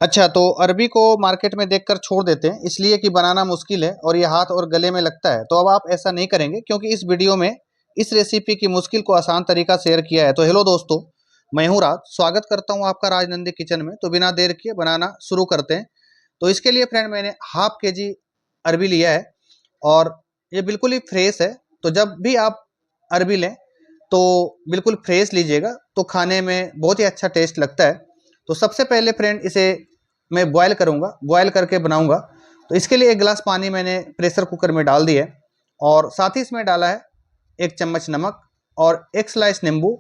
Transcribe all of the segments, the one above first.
अच्छा, तो अरबी को मार्केट में देखकर छोड़ देते हैं इसलिए कि बनाना मुश्किल है और ये हाथ और गले में लगता है। तो अब आप ऐसा नहीं करेंगे क्योंकि इस वीडियो में इस रेसिपी की मुश्किल को आसान तरीका शेयर किया है। तो हेलो दोस्तों, मैं हूँ राज, स्वागत करता हूँ आपका राजनंदी किचन में। तो बिना देर किए बनाना शुरू करते हैं। तो इसके लिए फ्रेंड मैंने हाफ केजी अरबी लिया है और ये बिल्कुल ही फ्रेश है। तो जब भी आप अरबी लें तो बिल्कुल फ्रेश लीजिएगा, तो खाने में बहुत ही अच्छा टेस्ट लगता है। तो सबसे पहले फ्रेंड इसे मैं बॉयल करूँगा, बॉयल करके बनाऊँगा। तो इसके लिए 1 गिलास पानी मैंने प्रेशर कुकर में डाल दिया है और साथ ही इसमें डाला है 1 चम्मच नमक और 1 स्लाइस नींबू।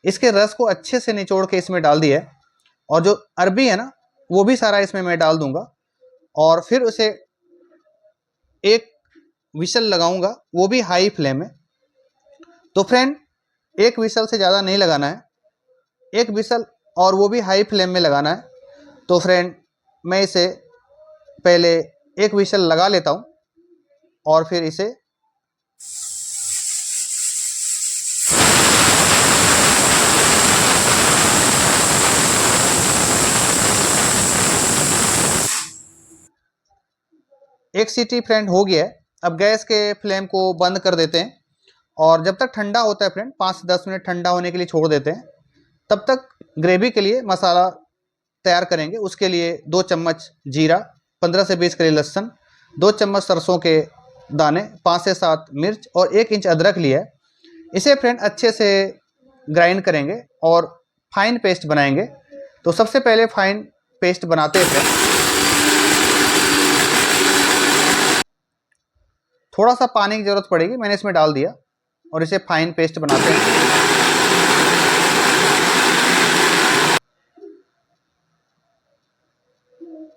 इसके रस को अच्छे से निचोड़ के इसमें डाल दिया है और जो अरबी है ना, वो भी सारा इसमें मैं डाल दूँगा और फिर उसे एक विसल लगाऊँगा, वो भी हाई फ्लेम में। तो फ्रेंड 1 विसल से ज़्यादा नहीं लगाना है, 1 विसल और वो भी हाई फ्लेम में लगाना है। तो फ्रेंड मैं इसे पहले 1 विसल लगा लेता हूँ और फिर इसे एक सीटी फ्रेंड हो गया है। अब गैस के फ्लेम को बंद कर देते हैं और जब तक ठंडा होता है फ्रेंड 5 से 10 मिनट ठंडा होने के लिए छोड़ देते हैं। तब तक ग्रेवी के लिए मसाला तैयार करेंगे। उसके लिए 2 चम्मच जीरा, 15 से 20 कली लहसुन, 2 चम्मच सरसों के दाने, 5 से 7 मिर्च और 1 इंच अदरक लिया है। इसे फ्रेंड अच्छे से ग्राइंड करेंगे और फाइन पेस्ट बनाएंगे। तो सबसे पहले फाइन पेस्ट बनाते हैं फ्रेंड। थोड़ा सा पानी की ज़रूरत पड़ेगी, मैंने इसमें डाल दिया और इसे फाइन पेस्ट बनाते हैं।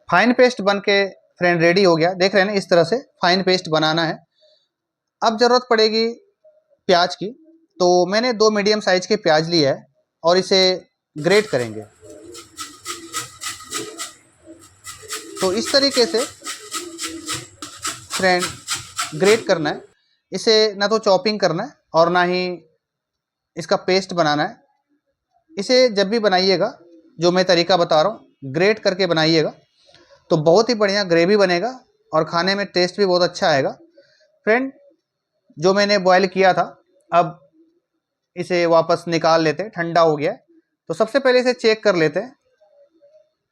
फाइन पेस्ट बन के फ्रेंड रेडी हो गया, देख रहे हैं ना, इस तरह से फाइन पेस्ट बनाना है। अब ज़रूरत पड़ेगी प्याज की। तो मैंने 2 मीडियम साइज के प्याज लिए है और इसे ग्रेट करेंगे। तो इस तरीके से फ्रेंड ग्रेट करना है इसे, ना तो चॉपिंग करना है और ना ही इसका पेस्ट बनाना है। इसे जब भी बनाइएगा, जो मैं तरीका बता रहा हूँ, ग्रेट करके बनाइएगा तो बहुत ही बढ़िया ग्रेवी बनेगा और खाने में टेस्ट भी बहुत अच्छा आएगा। फ्रेंड जो मैंने बॉयल किया था, अब इसे वापस निकाल लेते हैं, ठंडा हो गया है। तो सबसे पहले इसे चेक कर लेते हैं।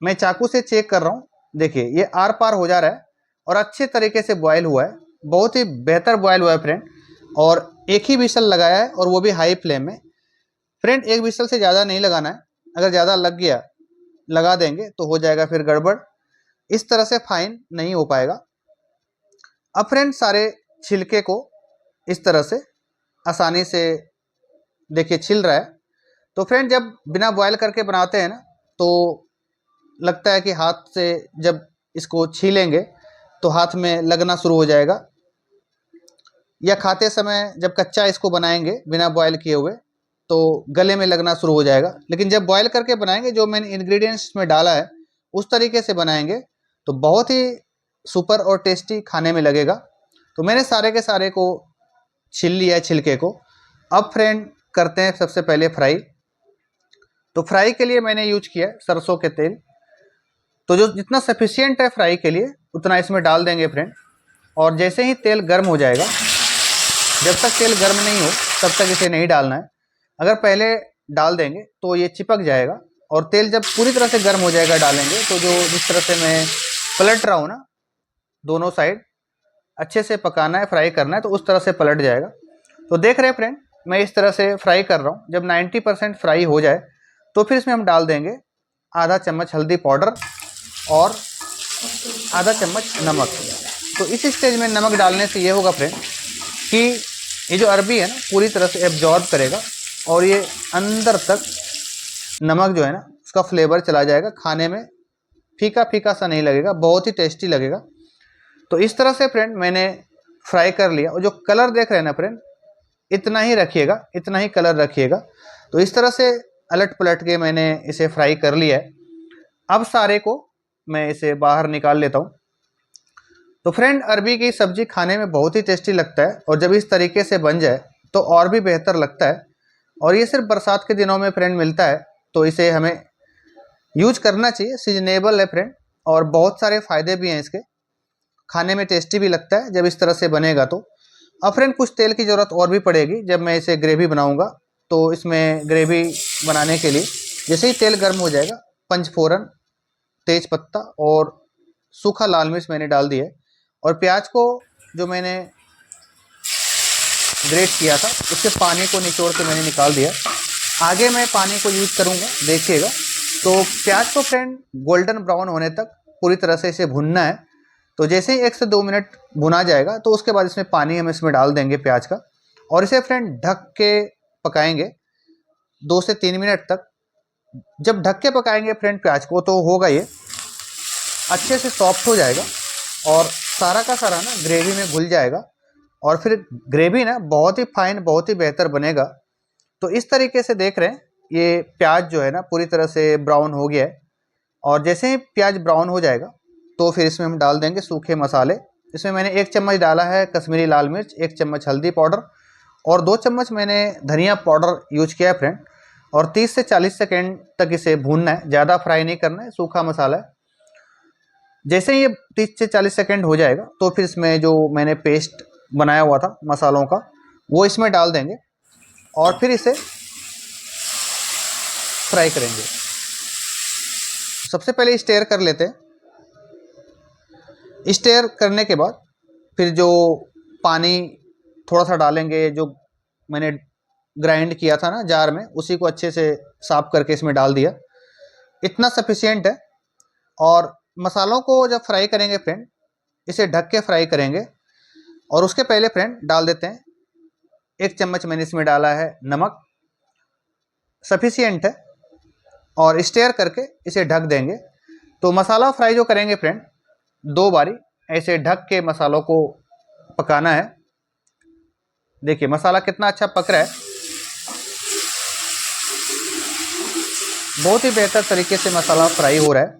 मैं चाकू से चेक कर रहा हूँ, देखिए ये आर पार हो जा रहा है और अच्छे तरीके से बॉयल हुआ है, बहुत ही बेहतर बॉयल हुआ है फ्रेंड। और एक ही विसल लगाया है और वो भी हाई फ्लेम में। फ्रेंड 1 विसल से ज़्यादा नहीं लगाना है, अगर ज़्यादा लग गया, लगा देंगे तो हो जाएगा फिर गड़बड़, इस तरह से फाइन नहीं हो पाएगा। अब फ्रेंड सारे छिलके को इस तरह से आसानी से देखिए छिल रहा है। तो फ्रेंड जब बिना बॉयल करके बनाते हैं ना, तो लगता है कि हाथ से जब इसको छीलेंगे तो हाथ में लगना शुरू हो जाएगा, या खाते समय जब कच्चा इसको बनाएंगे बिना बॉयल किए हुए तो गले में लगना शुरू हो जाएगा। लेकिन जब बॉयल करके बनाएंगे, जो मैंने इंग्रेडिएंट्स में डाला है उस तरीके से बनाएंगे तो बहुत ही सुपर और टेस्टी खाने में लगेगा। तो मैंने सारे के सारे को छील लिया है छिलके को। अब फ्रेंड करते हैं सबसे पहले फ्राई। तो फ्राई के लिए मैंने यूज किया सरसों के तेल। तो जो जितना सफिशियंट है फ्राई के लिए उतना इसमें डाल देंगे फ्रेंड। और जैसे ही तेल गर्म हो जाएगा, जब तक तेल गर्म नहीं हो तब तक इसे नहीं डालना है। अगर पहले डाल देंगे तो ये चिपक जाएगा और तेल जब पूरी तरह से गर्म हो जाएगा डालेंगे तो जो जिस तरह से मैं पलट रहा हूँ ना, दोनों साइड अच्छे से पकाना है, फ्राई करना है, तो उस तरह से पलट जाएगा। तो देख रहे हैं फ्रेंड, मैं इस तरह से फ्राई कर रहा हूँ। जब 90% फ्राई हो जाए तो फिर इसमें हम डाल देंगे आधा चम्मच हल्दी पाउडर और आधा चम्मच नमक। तो इस स्टेज में नमक डालने से ये होगा फ्रेंड कि ये जो अरबी है ना पूरी तरह से एब्जॉर्ब करेगा और ये अंदर तक नमक जो है ना उसका फ्लेवर चला जाएगा, खाने में फीका फीका सा नहीं लगेगा, बहुत ही टेस्टी लगेगा। तो इस तरह से फ्रेंड मैंने फ्राई कर लिया और जो कलर देख रहे हैं ना फ्रेंड, इतना ही रखिएगा, इतना ही कलर रखिएगा। तो इस तरह से अलट पलट के मैंने इसे फ्राई कर लिया है। अब सारे को मैं इसे बाहर निकाल लेता हूँ। तो फ्रेंड अरबी की सब्जी खाने में बहुत ही टेस्टी लगता है और जब इस तरीके से बन जाए तो और भी बेहतर लगता है। और ये सिर्फ बरसात के दिनों में फ्रेंड मिलता है, तो इसे हमें यूज करना चाहिए, सीजनेबल है फ्रेंड, और बहुत सारे फ़ायदे भी हैं इसके, खाने में टेस्टी भी लगता है जब इस तरह से बनेगा तो। अब फ्रेंड कुछ तेल की ज़रूरत और भी पड़ेगी जब मैं इसे ग्रेवी बनाऊंगा, तो इसमें ग्रेवी बनाने के लिए जैसे ही तेल गर्म हो जाएगा, पंचफोरन, तेज पत्ता और सूखा लाल मिर्च मैंने डाल दिया है, और प्याज को जो मैंने ग्रेट किया था उसके पानी को निचोड़ के मैंने निकाल दिया। आगे मैं पानी को यूज करूंगा, देखिएगा। तो प्याज को फ्रेंड गोल्डन ब्राउन होने तक पूरी तरह से इसे भुनना है। तो जैसे ही 1 से 2 मिनट भुना जाएगा तो उसके बाद इसमें पानी हम इसमें डाल देंगे प्याज का, और इसे फ्रेंड ढक के पकाएंगे 2 से 3 मिनट तक। जब ढक के पकाएंगे फ्रेंड प्याज को, तो होगा ये अच्छे से सॉफ्ट हो जाएगा और सारा का सारा ना ग्रेवी में घुल जाएगा, और फिर ग्रेवी ना बहुत ही फाइन, बहुत ही बेहतर बनेगा। तो इस तरीके से देख रहे हैं ये प्याज जो है ना पूरी तरह से ब्राउन हो गया है, और जैसे ही प्याज ब्राउन हो जाएगा तो फिर इसमें हम डाल देंगे सूखे मसाले। इसमें मैंने 1 चम्मच डाला है कश्मीरी लाल मिर्च, 1 चम्मच हल्दी पाउडर और 2 चम्मच मैंने धनिया पाउडर यूज किया है फ्रेंड, और 30 से 40 सेकेंड तक इसे भूनना है, ज़्यादा फ्राई नहीं करना है, सूखा मसाला है। जैसे ही ये 30 से 40 सेकेंड हो जाएगा तो फिर इसमें जो मैंने पेस्ट बनाया हुआ था मसालों का वो इसमें डाल देंगे, और फिर इसे फ्राई करेंगे। सबसे पहले स्टेयर कर लेते हैं। स्टेयर करने के बाद फिर जो पानी थोड़ा सा डालेंगे, जो मैंने ग्राइंड किया था ना जार में, उसी को अच्छे से साफ करके इसमें डाल दिया। इतना सफिशिएंट है। और मसालों को जब फ्राई करेंगे फ्रेंड, इसे ढक के फ्राई करेंगे, और उसके पहले फ्रेंड डाल देते हैं 1 चम्मच मैंने इसमें डाला है नमक, सफिशिएंट है, और स्टेयर करके इसे ढक देंगे। तो मसाला फ्राई जो करेंगे फ्रेंड 2 बारी ऐसे ढक के मसालों को पकाना है। देखिए मसाला कितना अच्छा पक रहा है, बहुत ही बेहतर तरीके से मसाला फ्राई हो रहा है।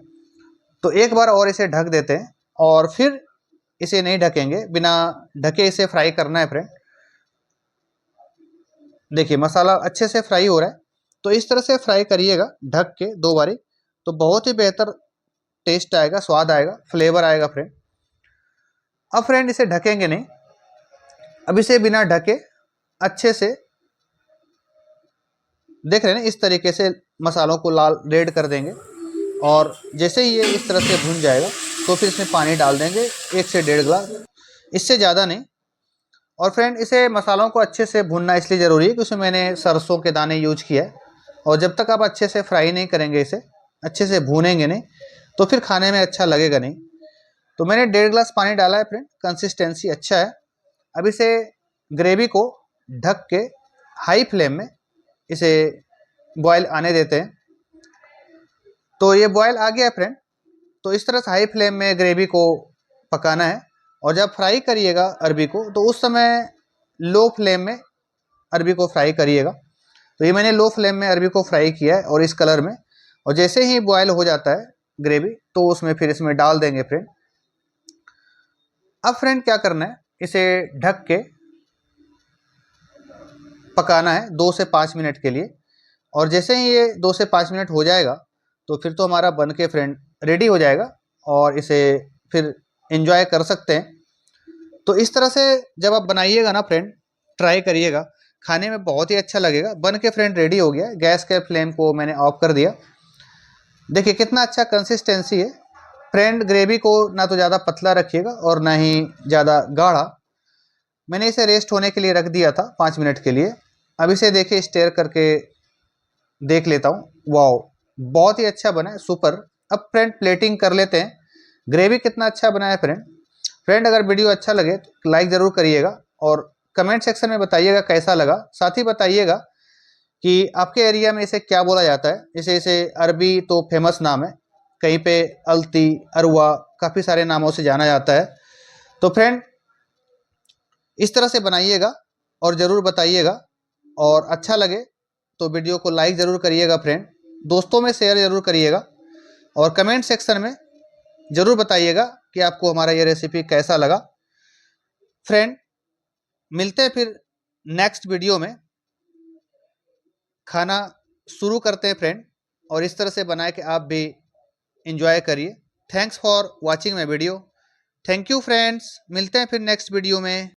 तो एक बार और इसे ढक देते हैं, और फिर इसे नहीं ढकेंगे, बिना ढके इसे फ्राई करना है फ्रेंड। देखिए मसाला अच्छे से फ्राई हो रहा है, तो इस तरह से फ्राई करिएगा ढक के 2 बारी, तो बहुत ही बेहतर टेस्ट आएगा, स्वाद आएगा, फ्लेवर आएगा फ्रेंड। अब फ्रेंड इसे ढकेंगे नहीं, अब इसे बिना ढके अच्छे से देख रहे हैं इस तरीके से मसालों को लाल रेड कर देंगे, और जैसे ही ये इस तरह से भुन जाएगा तो फिर इसमें पानी डाल देंगे 1 से 1.5 गिलास, इससे ज़्यादा नहीं। और फ्रेंड इसे मसालों को अच्छे से भुनना इसलिए ज़रूरी है कि उसमें मैंने सरसों के दाने यूज किया है, और जब तक आप अच्छे से फ्राई नहीं करेंगे, इसे अच्छे से भूनेंगे नहीं, तो फिर खाने में अच्छा लगेगा नहीं। तो मैंने 1.5 गिलास पानी डाला है फ्रेंड, कंसिस्टेंसी अच्छा है। अब इसे ग्रेवी को ढक के हाई फ्लेम में इसे बॉयल आने देते हैं। तो ये बॉयल आ गया है फ्रेंड, तो इस तरह से हाई फ्लेम में ग्रेवी को पकाना है, और जब फ्राई करिएगा अरबी को तो उस समय लो फ्लेम में अरबी को फ्राई करिएगा। तो ये मैंने लो फ्लेम में अरबी को फ्राई किया है और इस कलर में, और जैसे ही बॉयल हो जाता है ग्रेवी तो उसमें फिर इसमें डाल देंगे फ्रेंड। अब फ्रेंड क्या करना है, इसे ढक के पकाना है 2 से 5 मिनट के लिए, और जैसे ही ये 2 से 5 मिनट हो जाएगा तो फिर तो हमारा बन के फ्रेंड रेडी हो जाएगा, और इसे फिर एंजॉय कर सकते हैं। तो इस तरह से जब आप बनाइएगा ना फ्रेंड, ट्राई करिएगा, खाने में बहुत ही अच्छा लगेगा। बन के फ्रेंड रेडी हो गया, गैस के फ्लेम को मैंने ऑफ कर दिया। देखिए कितना अच्छा कंसिस्टेंसी है फ्रेंड। ग्रेवी को ना तो ज़्यादा पतला रखिएगा और ना ही ज़्यादा गाढ़ा। मैंने इसे रेस्ट होने के लिए रख दिया था 5 मिनट के लिए। अब इसे देखिए स्टेयर करके देख लेता हूँ, वाओ बहुत ही अच्छा बना है, सुपर। अब फ्रेंड प्लेटिंग कर लेते हैं। ग्रेवी कितना अच्छा बना है फ्रेंड। फ्रेंड अगर वीडियो अच्छा लगे तो लाइक ज़रूर करिएगा, और कमेंट सेक्शन में बताइएगा कैसा लगा। साथ ही बताइएगा कि आपके एरिया में इसे क्या बोला जाता है। जैसे इसे अरबी तो फेमस नाम है, कहीं पे अलती, अरवा, काफ़ी सारे नामों से जाना जाता है। तो फ्रेंड इस तरह से बनाइएगा और ज़रूर बताइएगा, और अच्छा लगे तो वीडियो को लाइक ज़रूर करिएगा फ्रेंड, दोस्तों में शेयर ज़रूर करिएगा, और कमेंट सेक्शन में ज़रूर बताइएगा कि आपको हमारा ये रेसिपी कैसा लगा। फ्रेंड मिलते हैं फिर नेक्स्ट वीडियो में। खाना शुरू करते हैं फ्रेंड, और इस तरह से बनाए कि आप भी एंजॉय करिए। Thanks for watching my video. Thank you friends, मिलते हैं फिर नेक्स्ट वीडियो में।